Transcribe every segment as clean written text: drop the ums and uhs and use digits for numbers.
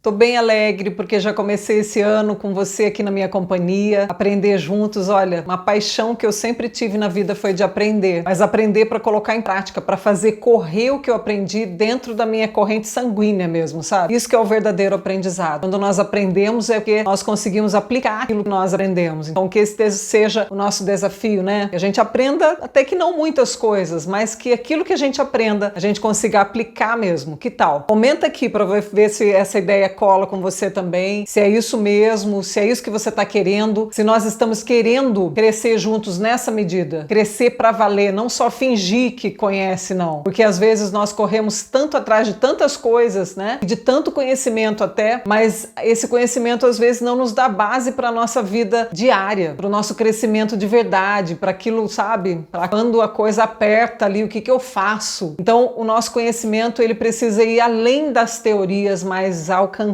Tô bem alegre porque já comecei esse ano com você aqui na minha companhia, aprender juntos. Olha, uma paixão que eu sempre tive na vida foi de aprender, mas aprender para colocar em prática, para fazer correr o que eu aprendi dentro da minha corrente sanguínea mesmo, sabe? Isso que é o verdadeiro aprendizado. Quando nós aprendemos é porque nós conseguimos aplicar aquilo que nós aprendemos. Então que esse seja o nosso desafio, né? Que a gente aprenda até que não muitas coisas, mas que aquilo que a gente aprenda, a gente consiga aplicar mesmo. Que tal? Comenta aqui para ver se essa ideia cola com você também, se é isso mesmo, se é isso que você está querendo, se nós estamos querendo crescer juntos nessa medida, crescer para valer, não só fingir que conhece, não, porque às vezes nós corremos tanto atrás de tantas coisas, né, de tanto conhecimento até, mas esse conhecimento às vezes não nos dá base para a nossa vida diária, para o nosso crescimento de verdade, para aquilo, sabe, para quando a coisa aperta ali, o que eu faço? Então o nosso conhecimento ele precisa ir além das teorias, mas alcançar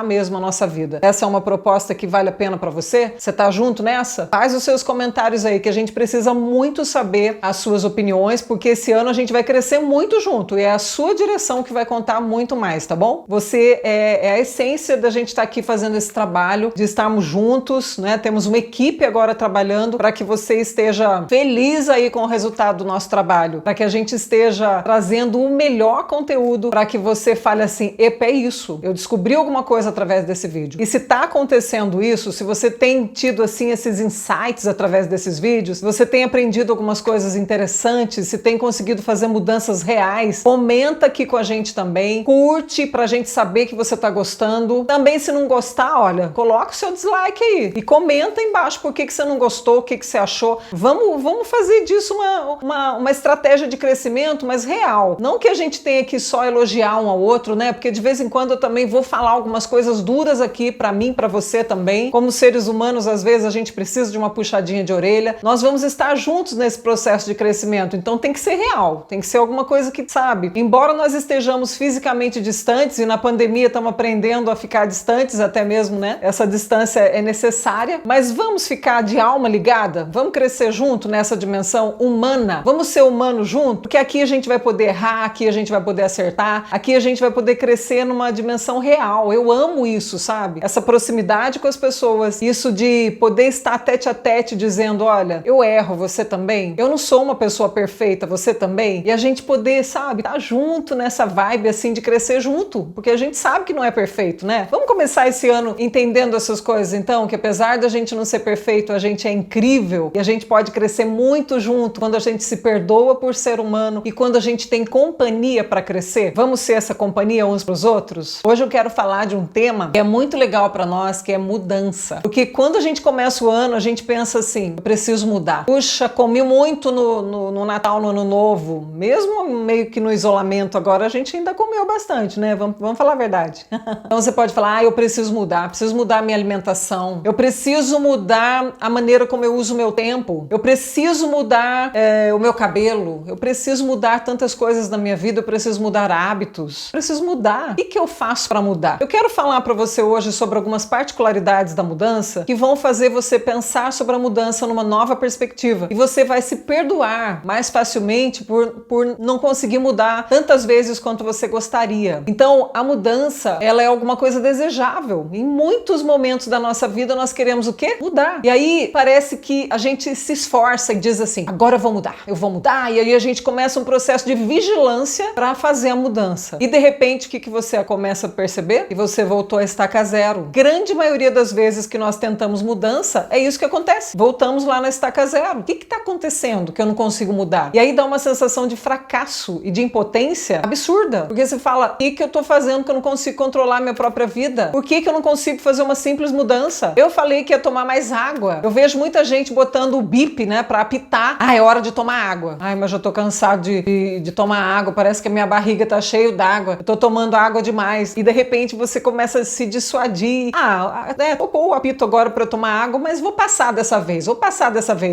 mesmo a nossa vida. Essa é uma proposta que vale a pena para você? Você tá junto nessa? Faz os seus comentários aí, que a gente precisa muito saber as suas opiniões, porque esse ano a gente vai crescer muito junto e é a sua direção que vai contar muito mais, tá bom? Você é a essência da gente estar aqui fazendo esse trabalho, de estarmos juntos, né? Temos uma equipe agora trabalhando para que você esteja feliz aí com o resultado do nosso trabalho, para que a gente esteja trazendo o melhor conteúdo, para que você fale assim, epa, é isso, eu descobri alguma coisa através desse vídeo. E se tá acontecendo isso, se você tem tido assim esses insights através desses vídeos, se você tem aprendido algumas coisas interessantes, se tem conseguido fazer mudanças reais, comenta aqui com a gente também, curte pra gente saber que você tá gostando. Também se não gostar, olha, coloca o seu dislike aí e comenta embaixo por que você não gostou, o que você achou. Vamos fazer disso uma estratégia de crescimento, mas real. Não que a gente tenha que só elogiar um ao outro, né? Porque de vez em quando eu também vou falar algumas coisas duras aqui pra mim, pra você também. Como seres humanos, às vezes a gente precisa de uma puxadinha de orelha. Nós vamos estar juntos nesse processo de crescimento, então tem que ser real, tem que ser alguma coisa que, sabe, embora nós estejamos fisicamente distantes e na pandemia estamos aprendendo a ficar distantes até mesmo, né? Essa distância é necessária, mas vamos ficar de alma ligada? Vamos crescer junto nessa dimensão humana? Vamos ser humano junto? Porque aqui a gente vai poder errar, aqui a gente vai poder acertar, aqui a gente vai poder crescer numa dimensão real. Eu amo isso, sabe? Essa proximidade com as pessoas, isso de poder estar tete a tete dizendo, olha, eu erro, você também? Eu não sou uma pessoa perfeita, você também? E a gente poder, sabe, estar junto nessa vibe assim de crescer junto, porque a gente sabe que não é perfeito, né? Vamos começar esse ano entendendo essas coisas então, que apesar da gente não ser perfeito, a gente é incrível e a gente pode crescer muito junto quando a gente se perdoa por ser humano e quando a gente tem companhia para crescer. Vamos ser essa companhia uns para os outros? Hoje eu quero falar de um tema que é muito legal para nós, que é mudança. Porque quando a gente começa o ano, a gente pensa assim, eu preciso mudar. Puxa, comi muito no Natal, no Ano Novo, mesmo meio que no isolamento agora, a gente ainda comeu bastante, né? Vamos falar a verdade. Então você pode falar, eu preciso mudar a minha alimentação, eu preciso mudar a maneira como eu uso o meu tempo, eu preciso mudar o meu cabelo, eu preciso mudar tantas coisas na minha vida, eu preciso mudar hábitos, eu preciso mudar. O que eu faço para mudar? Eu quero falar para você hoje sobre algumas particularidades da mudança que vão fazer você pensar sobre a mudança numa nova perspectiva. E você vai se perdoar mais facilmente por não conseguir mudar tantas vezes quanto você gostaria. Então, a mudança, ela é alguma coisa desejável. Em muitos momentos da nossa vida, nós queremos o quê? Mudar. E aí, parece que a gente se esforça e diz assim, agora eu vou mudar. E aí a gente começa um processo de vigilância para fazer a mudança. E de repente, o que você começa a perceber? E você voltou a estaca zero. Grande maioria das vezes que nós tentamos mudança, é isso que acontece. Voltamos lá na estaca zero. O que está acontecendo que eu não consigo mudar? E aí dá uma sensação de fracasso e de impotência absurda. Porque você fala, o que eu estou fazendo que eu não consigo controlar a minha própria vida? Por que eu não consigo fazer uma simples mudança? Eu falei que ia tomar mais água. Eu vejo muita gente botando o bip, né, para apitar. Ah, é hora de tomar água. Ai, mas eu tô cansado de tomar água. Parece que a minha barriga tá cheia d'água. Eu tô tomando água demais. E de repente você começa a se dissuadir. Tocou o apito agora para eu tomar água, mas vou passar dessa vez.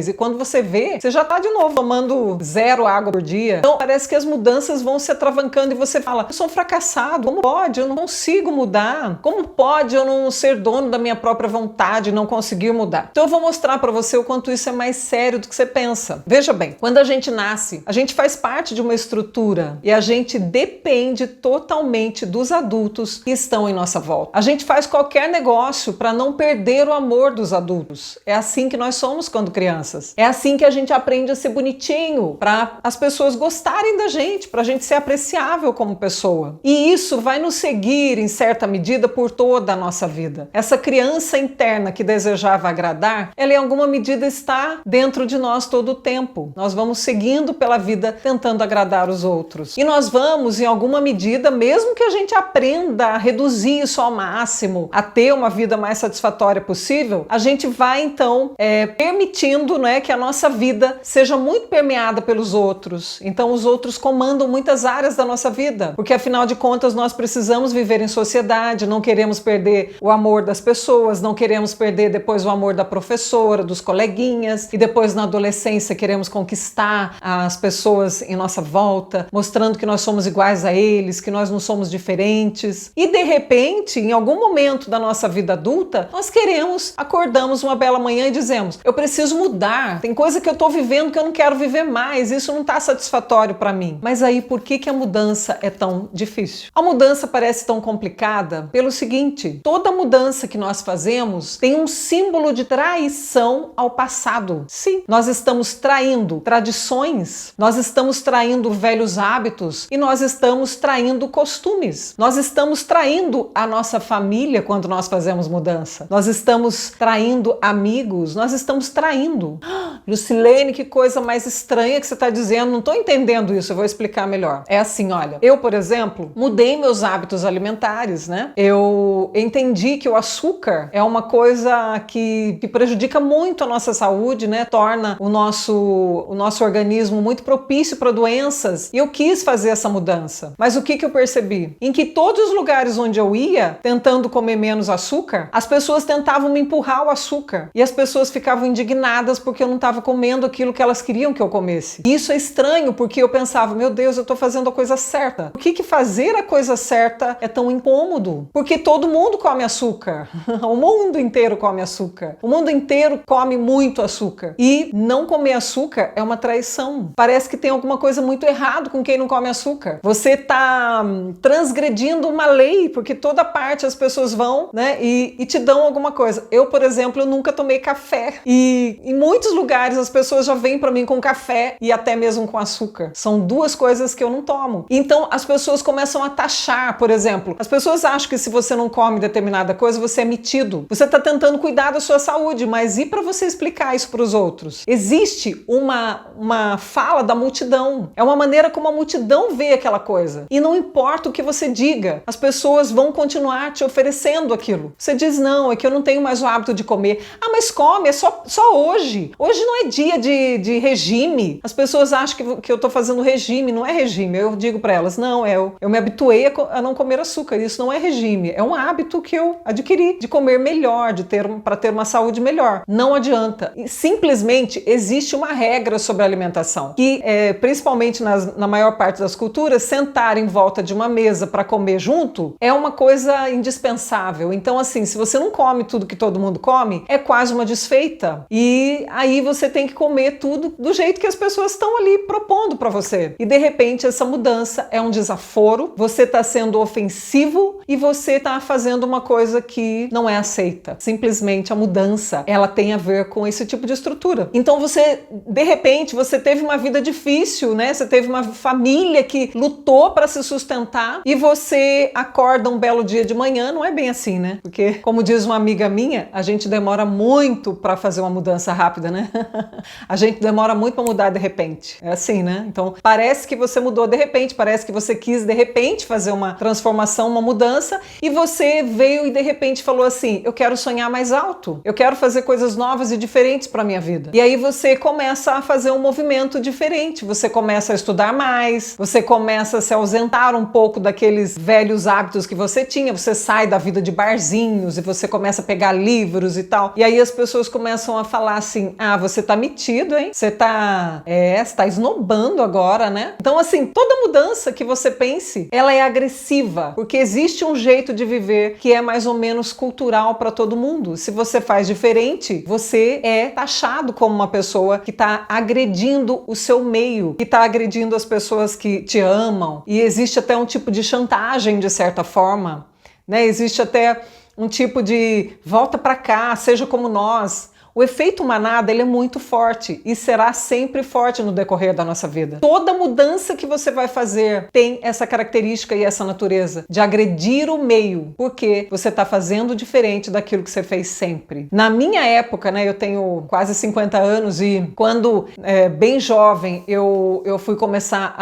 E quando você vê, você já tá de novo tomando 0 água por dia. Então parece que as mudanças vão se atravancando e você fala, eu sou um fracassado. Como pode? Eu não consigo mudar. Como pode eu não ser dono da minha própria vontade e não conseguir mudar? Então eu vou mostrar para você o quanto isso é mais sério do que você pensa. Veja bem, quando a gente nasce, a gente faz parte de uma estrutura e a gente depende totalmente dos adultos que estão em nossa volta. A gente faz qualquer negócio para não perder o amor dos adultos. É assim que nós somos quando crianças. É assim que a gente aprende a ser bonitinho, para as pessoas gostarem da gente, para a gente ser apreciável como pessoa. E isso vai nos seguir, em certa medida, por toda a nossa vida. Essa criança interna que desejava agradar, ela em alguma medida está dentro de nós todo o tempo. Nós vamos seguindo pela vida tentando agradar os outros. E nós vamos, em alguma medida, mesmo que a gente aprenda a reduzir isso ao máximo, a ter uma vida mais satisfatória possível, a gente vai então permitindo, né, que a nossa vida seja muito permeada pelos outros. Então os outros comandam muitas áreas da nossa vida, porque afinal de contas nós precisamos viver em sociedade, não queremos perder o amor das pessoas, não queremos perder depois o amor da professora, dos coleguinhas, e depois na adolescência queremos conquistar as pessoas em nossa volta, mostrando que nós somos iguais a eles, que nós não somos diferentes. E de repente, em algum momento da nossa vida adulta, nós acordamos uma bela manhã e dizemos: eu preciso mudar, tem coisa que eu tô vivendo que eu não quero viver mais, isso não tá satisfatório para mim. Mas aí, por que a mudança é tão difícil? A mudança parece tão complicada pelo seguinte: toda mudança que nós fazemos tem um símbolo de traição ao passado. Sim, nós estamos traindo tradições, nós estamos traindo velhos hábitos e nós estamos traindo costumes. Nós estamos traindo a nossa família quando nós fazemos mudança. Nós estamos traindo amigos, nós estamos traindo. Lucilene, que coisa mais estranha que você está dizendo, não estou entendendo isso, eu vou explicar melhor. É assim, olha, eu, por exemplo, mudei meus hábitos alimentares, né? Eu entendi que o açúcar é uma coisa que prejudica muito a nossa saúde, né? Torna o nosso organismo muito propício para doenças, e eu quis fazer essa mudança. Mas o que eu percebi? Em que todos os lugares onde eu ia, tentando comer menos açúcar, as pessoas tentavam me empurrar o açúcar, e as pessoas ficavam indignadas porque eu não estava comendo aquilo que elas queriam que eu comesse. E isso é estranho, porque eu pensava: meu Deus, eu estou fazendo a coisa certa. Por que fazer a coisa certa é tão incômodo? Porque todo mundo come açúcar. O mundo inteiro come açúcar. O mundo inteiro come muito açúcar. E não comer açúcar é uma traição. Parece que tem alguma coisa muito errado com quem não come açúcar. Você está transgredindo uma lei, porque toda parte as pessoas vão, né, e te dão alguma coisa. Eu, por exemplo, eu nunca tomei café. E em muitos lugares as pessoas já vêm para mim com café e até mesmo com açúcar. São duas coisas que eu não tomo. Então as pessoas começam a taxar, por exemplo. As pessoas acham que se você não come determinada coisa, você é metido. Você está tentando cuidar da sua saúde, mas e para você explicar isso para os outros? Existe uma fala da multidão. É uma maneira como a multidão vê aquela coisa. E não importa o que você diga, as pessoas vão continuar te oferecendo aquilo. Você diz: não, é que eu não tenho mais o hábito de comer. Ah, mas come, é só hoje. Hoje não é dia de regime. As pessoas acham que eu tô fazendo regime. Não é regime. Eu digo para elas: não, eu me habituei a não comer açúcar. Isso não é regime. É um hábito que eu adquiri de comer melhor, para ter uma saúde melhor. Não adianta. E simplesmente existe uma regra sobre a alimentação, que principalmente na maior parte das culturas, sentar em volta de uma mesa para comer junto é uma coisa indispensável. Então, assim, se você não come tudo que todo mundo come, é quase uma desfeita. E aí você tem que comer tudo do jeito que as pessoas estão ali propondo para você. E de repente essa mudança é um desaforo, você está sendo ofensivo e você está fazendo uma coisa que não é aceita. Simplesmente a mudança, ela tem a ver com esse tipo de estrutura. Então de repente, você teve uma vida difícil, né? Você teve uma família que lutou para se sustentar e você acorda um belo dia de manhã, não é bem assim, né? Porque, como diz uma amiga minha, a gente demora muito para fazer uma mudança rápida, né? A gente demora muito para mudar de repente. É assim, né? Então, parece que você mudou de repente, parece que você quis de repente fazer uma transformação, uma mudança, e você veio e de repente falou assim: eu quero sonhar mais alto, eu quero fazer coisas novas e diferentes para minha vida. E aí você começa a fazer um movimento diferente, você começa a estudar mais, você começa a se ausentar um pouco daqueles velhos hábitos que você tinha, você sai da vida de barzinhos e você começa a pegar livros e tal. E aí as pessoas começam a falar assim: ah, você tá metido, hein? Você tá esnobando agora, né? Então, assim, toda mudança que você pense, ela é agressiva, porque existe um jeito de viver que é mais ou menos cultural para todo mundo. Se você faz diferente, você é taxado como uma pessoa que tá agredindo o seu meio, que tá agredindo as pessoas que te amam. E existe até um tipo de chantagem, de certa forma, né? Existe até um tipo de volta para cá, seja como nós. O efeito manada, ele é muito forte e será sempre forte no decorrer da nossa vida. Toda mudança que você vai fazer tem essa característica e essa natureza de agredir o meio, porque você está fazendo diferente daquilo que você fez sempre. Na minha época, né, eu tenho quase 50 anos e quando bem jovem eu fui começar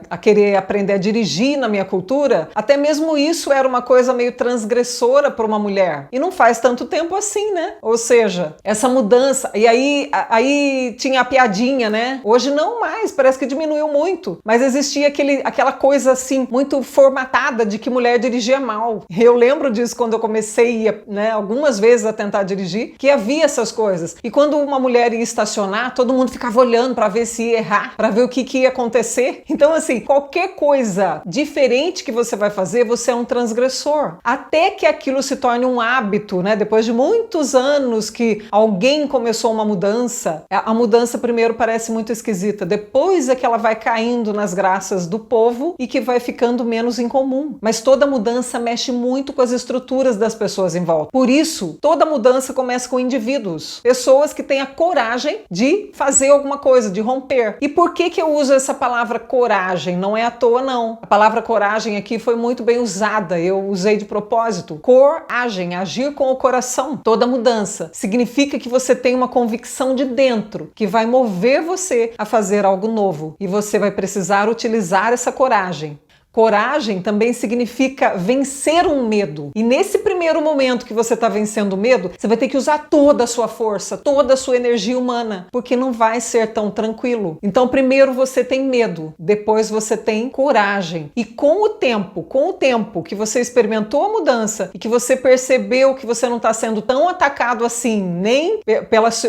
a querer aprender a dirigir na minha cultura, até mesmo isso era uma coisa meio transgressora para uma mulher. E não faz tanto tempo assim, né? Ou seja, essa mudança, e aí tinha a piadinha, né? Hoje não mais, parece que diminuiu muito, mas existia aquela coisa assim, muito formatada de que mulher dirigia mal. Eu lembro disso quando eu comecei, né, algumas vezes a tentar dirigir, que havia essas coisas. E quando uma mulher ia estacionar, todo mundo ficava olhando para ver se ia errar, para ver o que ia acontecer. Então, assim, qualquer coisa diferente que você vai fazer, você é um transgressor. Até que aquilo se torne um hábito, né? Depois de muitos anos que alguém começou uma mudança, a mudança primeiro parece muito esquisita, depois é que ela vai caindo nas graças do povo e que vai ficando menos incomum. Mas toda mudança mexe muito com as estruturas das pessoas em volta. Por isso, toda mudança começa com indivíduos, pessoas que têm a coragem de fazer alguma coisa, de romper. E por que eu uso essa palavra coragem? Não é à toa, não. A palavra coragem aqui foi muito bem usada, eu usei de propósito. Coragem, agir com o coração. Toda mudança significa que você tem uma convicção de dentro que vai mover você a fazer algo novo e você vai precisar utilizar essa coragem. Coragem também significa vencer um medo. E nesse primeiro momento que você está vencendo o medo, você vai ter que usar toda a sua força, toda a sua energia humana, porque não vai ser tão tranquilo. Então, primeiro você tem medo, depois você tem coragem. E com o tempo que você experimentou a mudança e que você percebeu que você não está sendo tão atacado assim, nem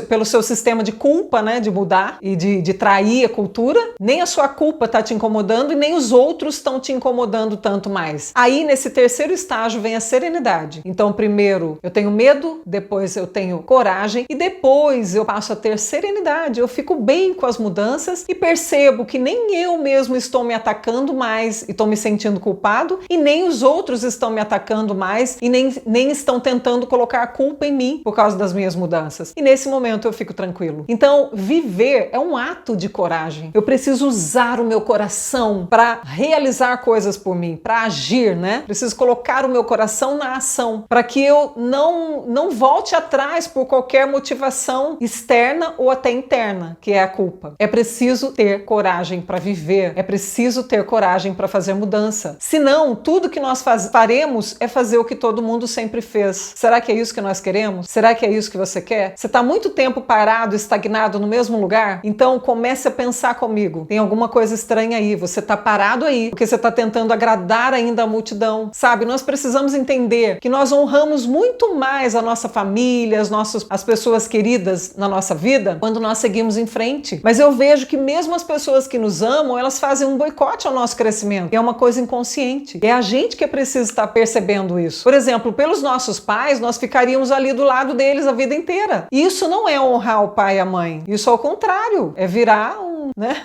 pelo seu sistema de culpa, né, de mudar e de trair a cultura, nem a sua culpa está te incomodando e nem os outros estão te incomodando tanto mais. Aí, nesse terceiro estágio, vem a serenidade. Então, primeiro eu tenho medo, depois eu tenho coragem e depois eu passo a ter serenidade. Eu fico bem com as mudanças e percebo que nem eu mesmo estou me atacando mais e estou me sentindo culpado e nem os outros estão me atacando mais e nem estão tentando colocar a culpa em mim por causa das minhas mudanças. E nesse momento eu fico tranquilo. Então, viver é um ato de coragem. Eu preciso usar o meu coração para realizar coisas por mim, para agir, né? Preciso colocar o meu coração na ação, para que eu não volte atrás por qualquer motivação externa ou até interna, que é a culpa. É preciso ter coragem para viver, é preciso ter coragem para fazer mudança. Senão, tudo que nós faremos é fazer o que todo mundo sempre fez. Será que é isso que nós queremos? Será que é isso que você quer? Você está muito tempo parado, estagnado no mesmo lugar? Então comece a pensar comigo. Tem alguma coisa estranha aí. Você está parado aí porque você está tentando agradar ainda a multidão. Sabe, nós precisamos entender que nós honramos muito mais a nossa família, as pessoas queridas na nossa vida quando nós seguimos em frente. Mas eu vejo que mesmo as pessoas que nos amam, elas fazem um boicote ao nosso crescimento. E é uma coisa inconsciente. É a gente que precisa estar percebendo isso. Por exemplo, pelos nossos pais, nós ficaríamos ali do lado deles a vida inteira. E isso não é honrar o pai e a mãe. Isso ao contrário, é virar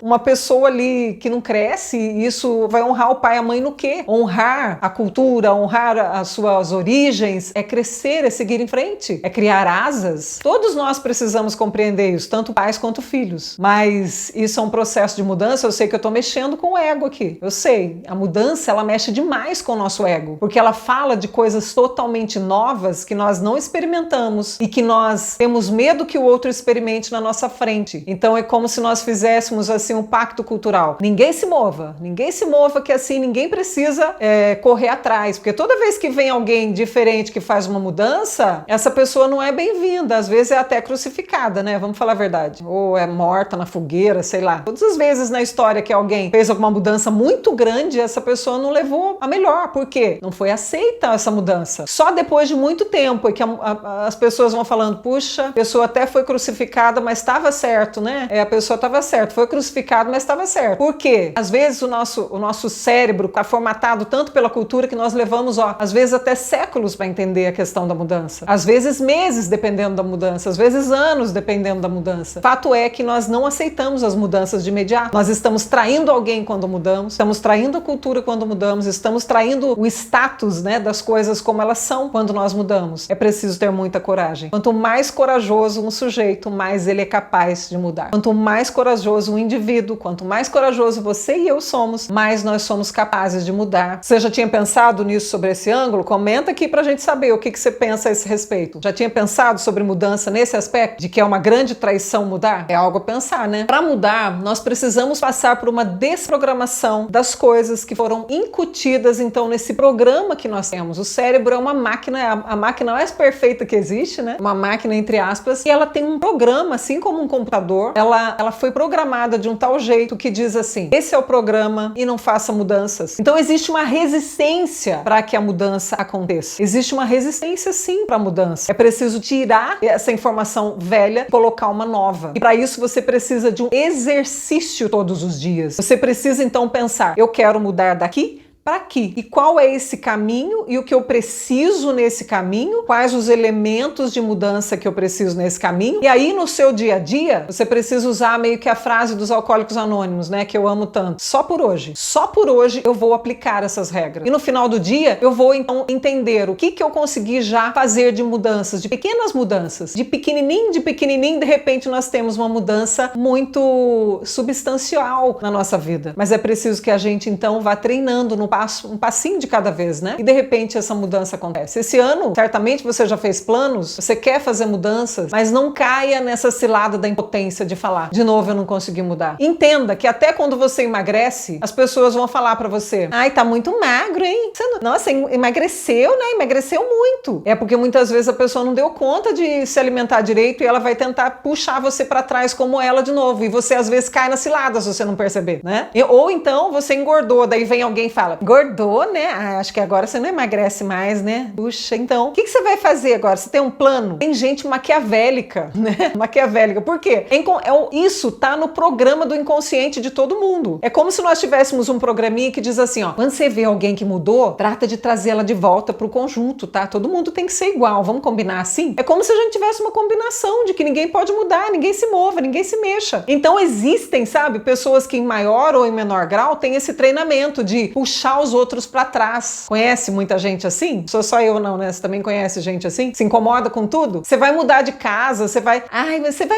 uma pessoa ali que não cresce. Isso vai honrar o pai e a mãe no quê? Honrar a cultura, honrar as suas origens, é crescer, é seguir em frente, é criar asas. Todos nós precisamos compreender isso, tanto pais quanto filhos. Mas isso é um processo de mudança. Eu sei que eu tô mexendo com o ego aqui. Eu sei, a mudança, ela mexe demais com o nosso ego, porque ela fala de coisas totalmente novas que nós não experimentamos e que nós temos medo que o outro experimente na nossa frente. Então é como se nós fizéssemos assim um pacto cultural. Ninguém se mova que assim ninguém precisa correr atrás, porque toda vez que vem alguém diferente que faz uma mudança, essa pessoa não é bem-vinda, às vezes é até crucificada, né? Vamos falar a verdade. Ou é morta na fogueira, sei lá. Todas as vezes na história que alguém fez alguma mudança muito grande, essa pessoa não levou a melhor. Por quê? Não foi aceita essa mudança. Só depois de muito tempo é que as pessoas vão falando, puxa, a pessoa até foi crucificada, mas estava certo, né? A pessoa estava certa. foi crucificado, mas estava certo. Por quê? Às vezes o nosso cérebro está formatado tanto pela cultura que nós levamos, às vezes até séculos para entender a questão da mudança. Às vezes meses, dependendo da mudança. Às vezes anos, dependendo da mudança. Fato é que nós não aceitamos as mudanças de imediato. Nós estamos traindo alguém quando mudamos, estamos traindo a cultura quando mudamos, estamos traindo o status, né, das coisas como elas são quando nós mudamos. É preciso ter muita coragem. Quanto mais corajoso um sujeito, mais ele é capaz de mudar. Quanto mais corajoso um indivíduo, quanto mais corajoso você e eu somos, mais nós somos capazes de mudar. Você já tinha pensado nisso sobre esse ângulo? Comenta aqui pra gente saber o que você pensa a esse respeito. Já tinha pensado sobre mudança nesse aspecto? De que é uma grande traição mudar? É algo a pensar, né? Para mudar, nós precisamos passar por uma desprogramação das coisas que foram incutidas, então, nesse programa que nós temos. O cérebro é uma máquina, é a máquina mais perfeita que existe, né? Uma máquina, entre aspas, e ela tem um programa, assim como um computador. Ela foi programada de um tal jeito que diz assim: esse é o programa e não faça mudanças. Então, existe uma resistência para que a mudança aconteça. Existe uma resistência, sim, para a mudança. É preciso tirar essa informação velha e colocar uma nova. E para isso você precisa de um exercício todos os dias. Você precisa então pensar: eu quero mudar daqui para aqui. E qual é esse caminho e o que eu preciso nesse caminho? Quais os elementos de mudança que eu preciso nesse caminho? E aí no seu dia a dia, você precisa usar meio que a frase dos Alcoólicos Anônimos, né, que eu amo tanto. Só por hoje eu vou aplicar essas regras. E no final do dia, eu vou então entender o que eu consegui já fazer de mudanças, de pequenas mudanças. De pequenininho, de repente nós temos uma mudança muito substancial na nossa vida. Mas é preciso que a gente então vá treinando no um passinho de cada vez, né? E de repente essa mudança acontece. Esse ano, certamente você já fez planos, você quer fazer mudanças, mas não caia nessa cilada da impotência de falar: de novo eu não consegui mudar. Entenda que até quando você emagrece, as pessoas vão falar pra você: ai, tá muito magro, hein? Nossa, emagreceu, né? Emagreceu muito. É porque muitas vezes a pessoa não deu conta de se alimentar direito e ela vai tentar puxar você pra trás como ela de novo. E você às vezes cai na cilada se você não perceber, né? Ou então você engordou, daí vem alguém e fala: engordou, né? Ah, acho que agora você não emagrece mais, né? Puxa, então, o que você vai fazer agora? Você tem um plano? Tem gente maquiavélica, né? Maquiavélica. Por quê? Isso tá no programa do inconsciente de todo mundo. É como se nós tivéssemos um programinha que diz assim, quando você vê alguém que mudou, trata de trazer ela de volta pro conjunto, tá? Todo mundo tem que ser igual. Vamos combinar assim? É como se a gente tivesse uma combinação de que ninguém pode mudar, ninguém se mova, ninguém se mexa. Então existem, sabe, pessoas que em maior ou em menor grau têm esse treinamento de puxar os outros pra trás. Conhece muita gente assim? Sou só eu não, né? Você também conhece gente assim? Se incomoda com tudo? Você vai mudar de casa, você vai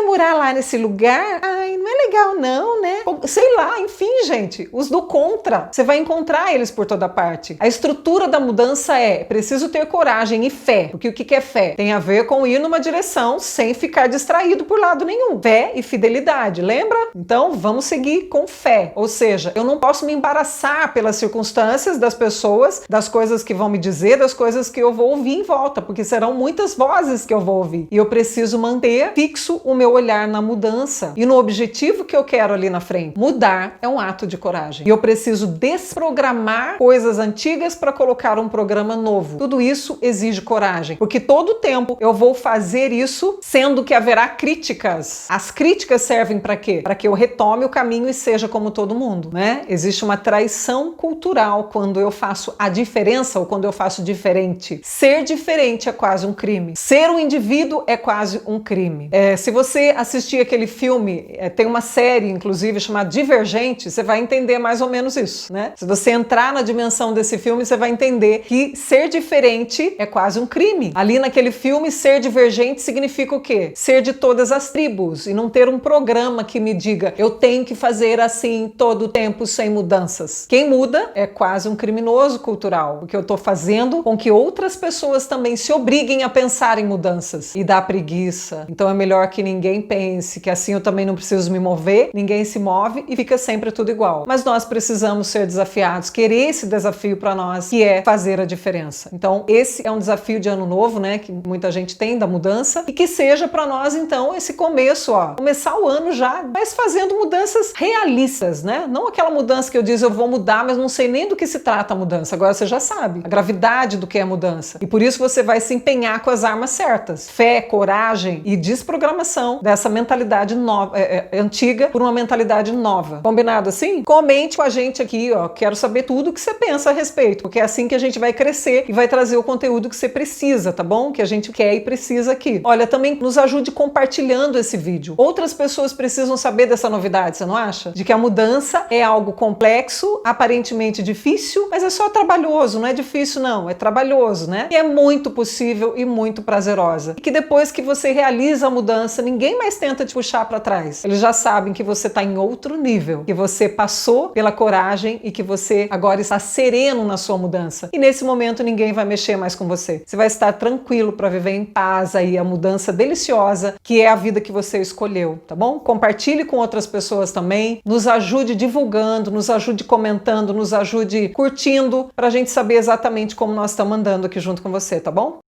morar lá nesse lugar? Ai, não é legal não, né? Sei lá, enfim, gente, os do contra. Você vai encontrar eles por toda parte. A estrutura da mudança é preciso ter coragem e fé. Porque o que é fé? Tem a ver com ir numa direção sem ficar distraído por lado nenhum. Fé e fidelidade, lembra? Então, vamos seguir com fé. Ou seja, eu não posso me embaraçar pelas circunstâncias das pessoas, das coisas que vão me dizer, das coisas que eu vou ouvir em volta, porque serão muitas vozes que eu vou ouvir. E eu preciso manter fixo o meu olhar na mudança e no objetivo que eu quero ali na frente. Mudar é um ato de coragem. E eu preciso desprogramar coisas antigas para colocar um programa novo. Tudo isso exige coragem, porque todo tempo eu vou fazer isso, sendo que haverá críticas. As críticas servem para quê? Para que eu retome o caminho e seja como todo mundo, né? Existe uma traição cultural quando eu faço a diferença ou quando eu faço diferente. Ser diferente é quase um crime. Ser um indivíduo é quase um crime. Se você assistir aquele filme, tem uma série, inclusive, chamada Divergente, você vai entender mais ou menos isso, né? Se você entrar na dimensão desse filme, você vai entender que ser diferente é quase um crime. Ali naquele filme, ser divergente significa o quê? Ser de todas as tribos e não ter um programa que me diga eu tenho que fazer assim todo o tempo sem mudanças. Quem muda é quase um criminoso cultural, porque eu tô fazendo com que outras pessoas também se obriguem a pensar em mudanças e dá preguiça. Então é melhor que ninguém pense, que assim eu também não preciso me mover, ninguém se move e fica sempre tudo igual. Mas nós precisamos ser desafiados, querer esse desafio para nós, que é fazer a diferença. Então esse é um desafio de ano novo, né, que muita gente tem da mudança e que seja para nós então esse começo, começar o ano já, mas fazendo mudanças realistas, né? Não aquela mudança que eu diz eu vou mudar, mas não sei nem do que se trata a mudança, agora você já sabe a gravidade do que é a mudança. E por isso você vai se empenhar com as armas certas. Fé, coragem e desprogramação dessa mentalidade nova, antiga por uma mentalidade nova. Combinado assim? Comente com a gente aqui, ó. Quero saber tudo o que você pensa a respeito, porque é assim que a gente vai crescer e vai trazer o conteúdo que você precisa, tá bom? Que a gente quer e precisa aqui. Olha, também nos ajude compartilhando esse vídeo. Outras pessoas precisam saber dessa novidade, você não acha? De que a mudança é algo complexo, aparentemente difícil, mas é só trabalhoso, não é difícil não, é trabalhoso, né? E é muito possível e muito prazerosa. E que depois que você realiza a mudança, ninguém mais tenta te puxar para trás. Eles já sabem que você está em outro nível, que você passou pela coragem e que você agora está sereno na sua mudança. E nesse momento ninguém vai mexer mais com você. Você vai estar tranquilo para viver em paz aí a mudança deliciosa que é a vida que você escolheu, tá bom? Compartilhe com outras pessoas também, nos ajude divulgando, nos ajude comentando, nos ajude curtindo, para a gente saber exatamente como nós estamos andando aqui junto com você, tá bom?